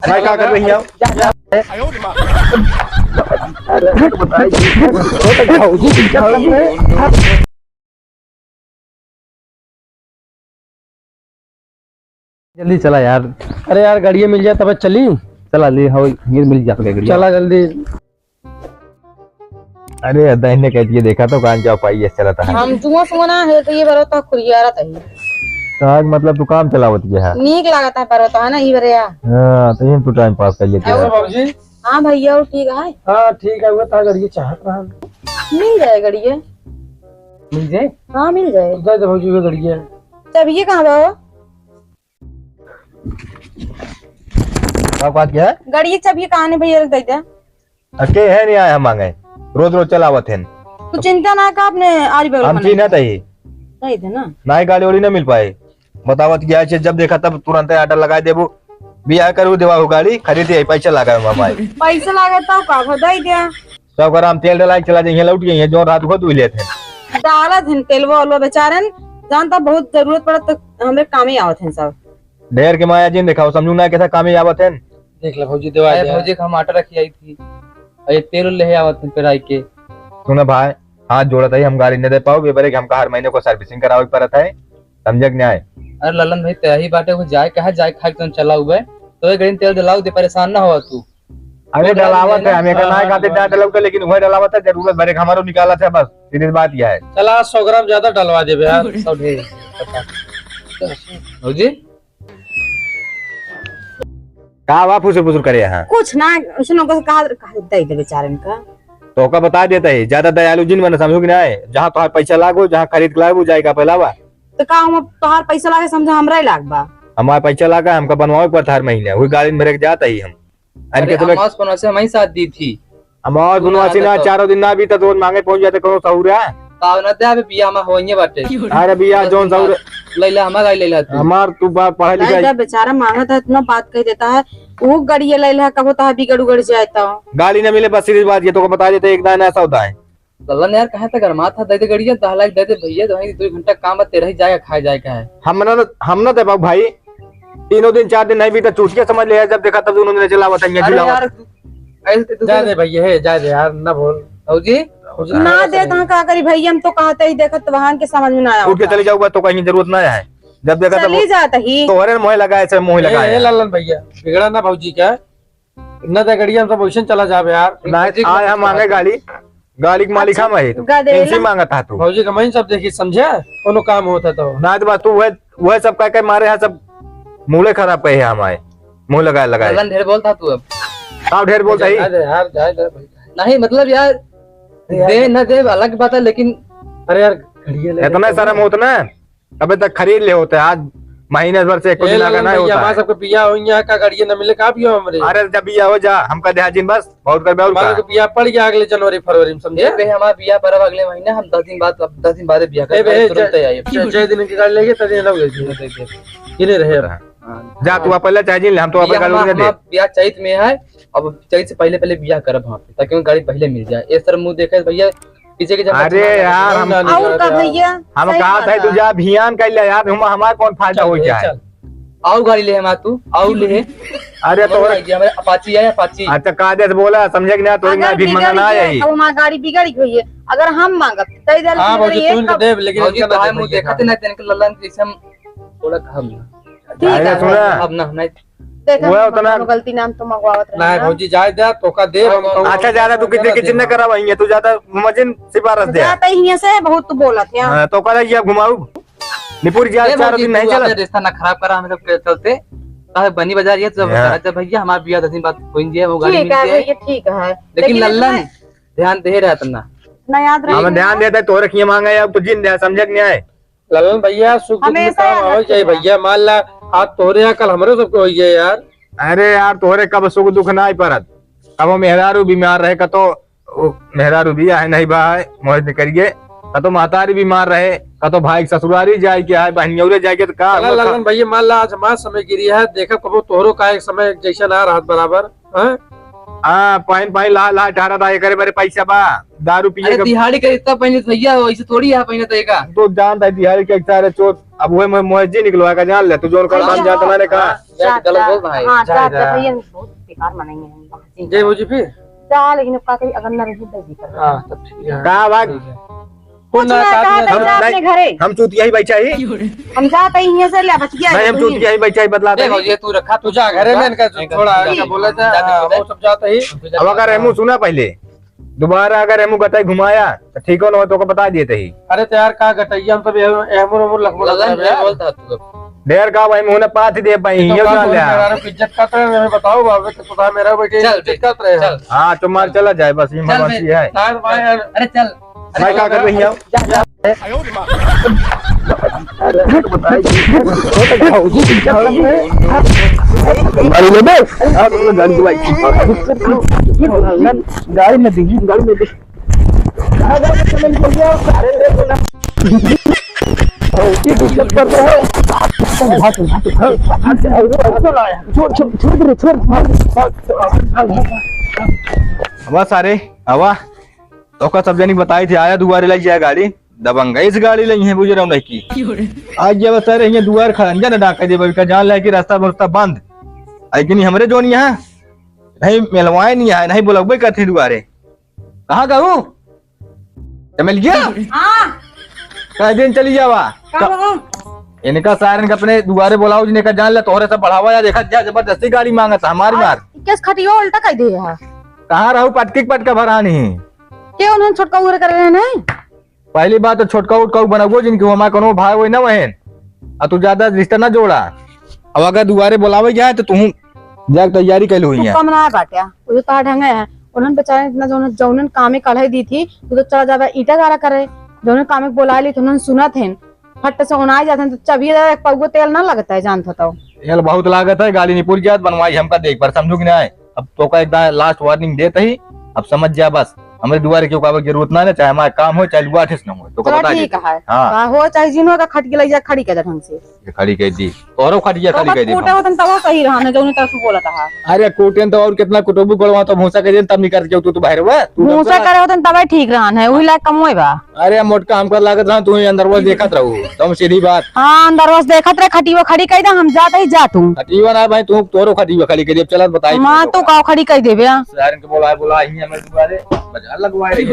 भाई क्या कर रही हो? जल्दी चला यार। अरे यार गाड़ी मिल जाए तब चली। चला ले हो ये मिल जाता गाड़ी। चला जल्दी। अरे दाहिने कह दिए देखा तो कहां जा पाई है चला था। हम जुआ सुना है तो ये बरोता खुरियारा तही आज मतलब तू काम चलावत है। नीक लागता है बरोता है ना ई बरिया। हां तो ये तू टाइम पास कर लेते और बाबूजी? हां भैया और ठीक है। हाँ ठीक है वो था गाड़ी चाहत रहा। मिल जाए गड़िए। मिल जाए? हां मिल जाए। दे बाबूजी वो गाड़ी है। तब ये कहां बाबा? क्या बात क्या है? गड़िए जब ये कहां ने भैया दे दे। अके है नहीं आया मांगे रोज रोज चलावत है। तू चिंता ना कर आपने आज बगल हम में चीना तही दे दे ना। नाई गाड़ी वाली ना मिल पाए बतावत गया है जब देखा तब तुरंत आर्डर लगा देबो बिया करू देवा हो गाड़ी खरीदे पैसा लगा मामा पैसा लागता का भदाई दे। सब गरम तेल डला चला जाइए लौट गई जो रात को धुई लेते हैं। डाला धन तेलवा ओलवा बेचारन जानता बहुत जरूरत पड़त तो हमरे काम ही आवत हैं सब। ढेर के माया जिन दिखाओ समझू ना कैसा काम ही आवत है। देख ले बाबूजी दवा दे। भौजी हम आटा रखी आई थी और ये तेल ले आवत थे पेराई के। सुना भाई हाथ जोड़ा था हम गाड़ी नहीं दे पाओगे बरे हम हर महीने को सर्विसिंग करावे पड़त है समझ नहीं आए। अरे ललन भाई तही बाटे को जाए कहा जाए खा के चला हुए तो ये गाड़ी तेल दिलाओ दे परेशान ना हो तू। अरे डलावत है हमें कहना है खाते ना डलाव लेकिन वही डलावत है जरूरत भरे हमारो निकाला था बस सीधी बात यह है। चला 100 ग्राम ज्यादा डलवा दे यार। सब ढेर भौजी का वा फुसुर फुसुर करे यहाँ कुछ ना उसने को कहा दे दे बेचारन का। तो का बता देता है ज्यादा दयालु जिन मन समझो कि ना है जहाँ तुम्हारा पैसा लागो जहाँ खरीद के लागो जाएगा पहला बा तो का हम तोहार पैसा लागे समझा हमरा ही लाग बा। हमारा पैसा लगा हमका बनवाओ पर हर महीने वही गाड़ी में मेरे जाता ही हम अरे अमास पनो से हमारी साथ दी थी। हमारा गुनवासी ना 4 दिन ना भी तो रोज मांगे पहुंच जाते करो सहूर है ताव न दे अबे बिया में होइए बाटे। अरे भैया जोन सहूर लैला हमार गाड़ी लैला तू। हमार तू बात पढ़ा लिखा जब बेचारा मांगता है इतना बात कह देता है वो गड़िया ले ले कहो तो बिगड़ उगड़ जाता हो। गाड़ी न मिले बस सीधी बात ये तो बता देते एक दाना ऐसा होता है। ललन यार कहा था गरमा था दे दे गड़िया 10 लाख दे दे भैया तो 2 घंटा काम तेरा ही जाएगा खा जाएगा है। हम ना दे पाओ भाई 3 दिन 4 दिन नहीं भी तो चूटिया समझ ले जब देखा तब उन्होंने चला बताइए अरे झूला यार ऐसे तो जा दे भैया है जा दे यार ना बोल। भौजी ना दे तो का करी भैया हम तो कहते ही देखत वहां के समझ में ना आया उठ के चले जाऊंगा तो कहीं जरूरत ना है जब देखा चली तब जाता ही तो अरे मोह लगा ऐसे मोह लगा ए ललन भैया बिगड़ा ना भौजी क्या न दे गाड़ी हम सब वैसे चला जाबे यार। ना आए हम मांगे गाड़ी गाड़ी के मालिक हम है तो गधेला। इनसे मांगा था तू भौजी का मैं सब देखी समझा कोनो काम होता तो ना तो बात तू वह सब कह के मारे हैं सब मूले खराब कहे हमारे मुंह लगाए लगाए ललन ढेर बोलता तू अब आप ढेर बोलता ही जा दे यार जा दे भैया। नहीं मतलब यार दे न दे अलग बात है लेकिन अरे यार गाड़ी ले इतना सारा मुंह ना अबे तक खरीद ले होता है आज महीने भर से कुछ लगा ना होता हमारा है। सबके पिया हो यहाँ का गाड़ी न मिले का पियो हमरे। अरे जब भी आओ जा हमका देहाजिन बस बहुत कर हमारे को पिया पड़ गया अगले जनवरी फरवरी में समझे। ये बे हमारा बिया परब अगले महीने हम 10 दिन बाद 10 दिन बाद बिया ए बे कर तुरंत आइए। 6 दिन की गाड़ी लेके तब लग गई ये रहे अब। जा तू पहले चाहिए ले हम तो अपन गाड़ी दे बिया चैत में है अब चैत से पहले पहले बिया करब वहाँ पे ताकि गाड़ी पहले मिल जाए इस तरह मुंह देखे भैया पीछे के अरे यार हम और का भैया हम सही कहा बात था है। तू जा अभियान कर ले यार हमारा कौन फायदा हो क्या है। आओ गाड़ी ले हमारा तू आओ ले अरे तो हमारे अपाची है अपाची। अच्छा कहा दे बोला समझे कि ना तो अगर भी मंगा ना बिगड़ यही गई, अब हमारी गाड़ी बिगड़ गई है अगर हम मांगत तो इधर हां भौजी तू इनको दे लेकिन भौजी इनका कहा ना मुंह देखा थे ना तेरे को ललन जैसे हम थोड़ा हम ठीक है अरे सुना अब ना नहीं देखा वो उतना- गलती नाम तो मंगवावत ना रहे भौजी जाए दे तो का दे हम कहूं- अच्छा ज्यादा तू कितने की चिन्ह करा वही है तू ज्यादा मजिन सिफारिश दे जाता ही यहाँ से बहुत बोलत है। हाँ, तो कह ये घुमाऊ निपुर जी आज 4 दिन नहीं चला रिश्ता ना खराब करा हम लोग के चलते काहे बनी बाजार ये तो हाँ। अच्छा भैया हमारा बिया 10 दिन बाद होई जे वो गाड़ी ठीक मिल है जाए भैया ठीक है लेकिन लल्लन इसमें ध्यान दे रहा तना ना याद हम रहे ध्यान देते तो रखिए मांगा अब तो जिन दे समझ नहीं आए। ललन भैया सुख दुख में हमेशा काम याद हो जाए रखिएगा। भैया मान ला आज तोरे यहाँ कल हमरे सबको हो गया यार। अरे यार तोहरे कब सुख दुख ना परत अब वो मेहरारू बीमार रहे का तो मेहरारू भी है नहीं भाई मोहित करिए का तो महतारी बीमार रहे का तो भाई ससुरारी जाए के है बहनियोरे जाए के तो का ललन भैया मान ला आज हमारा समय गिरी है देखा कबो तोहरो का एक समय जैसा ना रात बराबर हैं? हाँ पाइन पाइन ला ला ठहरा था करे मेरे पैसा बा दारू पिए अरे का दिहाड़ी का इतना पहले भैया ऐसे थोड़ी है पहले तो एका तो जानता है दिहाड़ी के सारे चोट अब वो मोहजी निकलवा का जान ले तू जोन कर काम जाता मैंने कहा यार गलत बोल रहा है हाँ जा भैया बहुत बेकार मनाएंगे जय मुझे फिर जा, लेकिन अब का कहीं अगर न रही तो भी कर हाँ तब ठीक है कहा भाग कुछ ना कहा हम था अपने घरे हम चूतिया ही बैठा ही हम जाते ही यहाँ से ले बच गया नहीं हम चूतिया ही बैठा ही बदलाते देखो ये तू रखा तू जा घरे में इनका थोड़ा क्या बोला था वो सब जाते ही अब अगर रेमू सुना पहले दोबारा अगर रेमू गताई घुमाया तो ठीक हो ना तो को बता दिए थे अरे तैयार का घटैया हम सब एमर उमर लखबोला बोलता तू देर का भाई मुंह ने पाथ दे पाई ये ना ले इज्जत करते हैं मैं बताओ बाबू तो पता मेरा बेटे चल इज्जत करते हैं चल हां तुम्हार चला जाए बस ये चल मर्जी है शायद भाई अरे चल भाई क्या कर रही हो गाड़ी में बैठ गाड़ी में गाड़ी में दी गाड़ी में दी हवा सारे हवा तो का सब जानी बताई थे आया दुआरे लाई जाए गाड़ी दबंग इस गाड़ी लाई है बुझ रहा हूँ की आज जब सर ये दुआर खंजा न डाका दे का जान ला कि रास्ता बरस्ता बंद आई कि नहीं हमरे जोन यहाँ नहीं मिलवाए नहीं आए नहीं बोलबे करते दुआरे कहाँ कहूँ मिल गया हाँ कई दिन चली जावा इनका सारन अपने दुआरे बोलाओ जिनका जान ले तोहरे से बढ़ावा या देखा जा जबरदस्ती गाड़ी मांगा था हमारी मार किस खटियो उल्टा कर दे है कहाँ रहू पटकी पटका भरा नहीं के उन्होंने छोटका उरे कर रहे हैं पहली बात तो छोटका उटका बनबो जिनकी हमारे कोनो भाई वही ना वहन और तू ज्यादा रिश्ता ना जोड़ा अब अगर दुआरे बुलावे जाए तो तू जाग तैयारी कर हुई है कम ना बाटिया वो तो कहा ढंगे है उन्होंने बेचारे इतना जो जौनन कामे कढ़ाई दी थी तो चला जावे ईटा गारा करे जौनन कामे बोला ली तो उन्होंने सुना थे फट से उनाई जाते हैं तो चबिए एक पगो तेल ना लगता है जानता तो यार बहुत लागत है गाड़ी निपुर जात बनवाई हमका देख पर समझो कि नहीं अब तो का एक लास्ट वार्निंग देते ही अब समझ जा बस हमारे दुआरे क्यों का जरूरत ना है चाहे हमारा काम हो चाहे दुआ ठेस ना हो तो चलो बता ठीक दे है हाँ हो चाहे जिनो का खट के ले जा खड़ी के ढंग से ये खड़ी कह दी और खड़ी खड़ी कह दी कोटा होतन तब सही रहने जो तरफ बोला था अरे कोटेन तो और कितना कुटुंब गड़वा तो भूसा के दिन तब नहीं करके तू बाहर हुआ मूसा करे होतन तब ठीक रहन है वही लायक कम होई बा अरे मोटका हमका लागत रहा तू अंदर वो देखत रहू तुम सीधी बात हां अंदर बस देखत रहे खटी वो खड़ी कह दे हम जाते ही जा तू खटीवा ना भाई तू तोरो खटीवा खड़ी कह दे चल बताई मां तू का खड़ी कह देबे सारन के बोला ही हमें दुआरे बाजार लगवाए